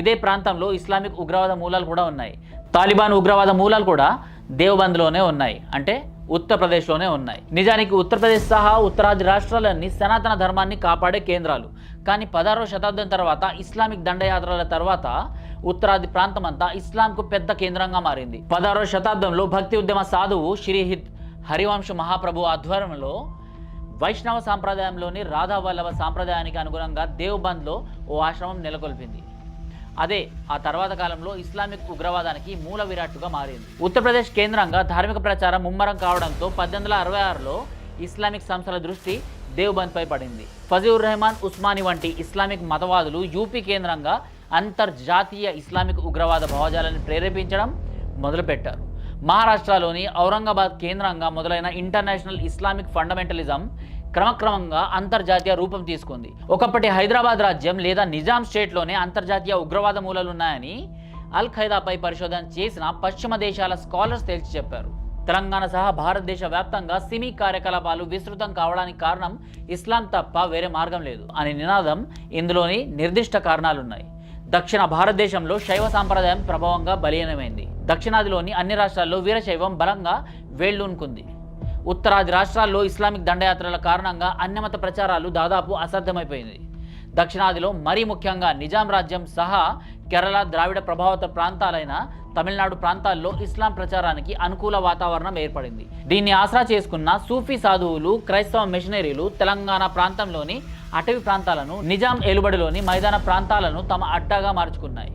ఇదే ప్రాంతంలో ఇస్లామిక్ ఉగ్రవాద మూలాలు కూడా ఉన్నాయి. తాలిబాన్ ఉగ్రవాద మూలాలు కూడా దేవబంద్లోనే ఉన్నాయి, అంటే ఉత్తరప్రదేశ్లోనే ఉన్నాయి. నిజానికి ఉత్తరప్రదేశ్ సహా ఉత్తరాది రాష్ట్రాలన్నీ సనాతన ధర్మాన్ని కాపాడే కేంద్రాలు. కానీ 16వ శతాబ్దం తర్వాత ఇస్లామిక్ దండయాత్రల తర్వాత ఉత్తరాది ప్రాంతం అంతా ఇస్లాంకు పెద్ద కేంద్రంగా మారింది. 16వ శతాబ్దంలో భక్తి ఉద్యమ సాధువు శ్రీహిద్ హరివంశ మహాప్రభు ఆధ్వర్యంలో వైష్ణవ సాంప్రదాయంలోని రాధావల్లభ సాంప్రదాయానికి అనుగుణంగా దేవబంద్లో ఓ ఆశ్రమం నెలకొల్పింది. అదే ఆ తర్వాత కాలంలో ఇస్లామిక్ ఉగ్రవాదానికి మూల విరాట్టుగా మారింది. ఉత్తరప్రదేశ్ కేంద్రంగా ధార్మిక ప్రచారం ముమ్మరం కావడంతో 1866లో ఇస్లామిక్ సంస్థల దృష్టి దేవబంద్పై పడింది. ఫజీఉర్ రెహమాన్ ఉస్మానీ వంటి ఇస్లామిక్ మతవాదులు యూపీ కేంద్రంగా అంతర్జాతీయ ఇస్లామిక్ ఉగ్రవాద భావజాలాన్ని ప్రేరేపించడం మొదలుపెట్టారు. మహారాష్ట్రలోని ఔరంగాబాద్ కేంద్రంగా మొదలైన ఇంటర్నేషనల్ ఇస్లామిక్ ఫండమెంటలిజం క్రమక్రమంగా అంతర్జాతీయ రూపం తీసుకుంది. ఒకప్పటి హైదరాబాద్ రాజ్యం లేదా నిజాం స్టేట్లోనే అంతర్జాతీయ ఉగ్రవాద మూలాలున్నాయని అల్ ఖైదాపై పరిశోధన చేసిన పశ్చిమ దేశాల స్కాలర్స్ తేల్చి చెప్పారు. తెలంగాణ సహా భారతదేశ వ్యాప్తంగా సిమీ కార్యకలాపాలు విస్తృతం కావడానికి కారణం ఇస్లాం తప్ప వేరే మార్గం లేదు అనే నినాదం ఇందులోని నిర్దిష్ట కారణాలున్నాయి. దక్షిణ భారతదేశంలో శైవ సాంప్రదాయం ప్రభావంగా బలీయమైంది. దక్షిణాదిలోని అన్ని రాష్ట్రాల్లో వీరశైవం బలంగా వేళ్లూనుకుంది. ఉత్తరాది రాష్ట్రాల్లో ఇస్లామిక్ దండయాత్రల కారణంగా అన్యమత ప్రచారాలు దాదాపు అసాధ్యమైపోయింది. దక్షిణాదిలో మరీ ముఖ్యంగా నిజాం రాజ్యం సహా కేరళ ద్రావిడ ప్రభావిత ప్రాంతాలైన తమిళనాడు ప్రాంతాల్లో ఇస్లాం ప్రచారానికి అనుకూల వాతావరణం ఏర్పడింది. దీన్ని ఆసరా చేసుకున్న సూఫీ సాధువులు, క్రైస్తవ మిషనరీలు తెలంగాణ ప్రాంతంలోని అటవీ ప్రాంతాలను, నిజాం ఏలుబడిలోని మైదాన ప్రాంతాలను తమ అడ్డాగా మార్చుకున్నాయి.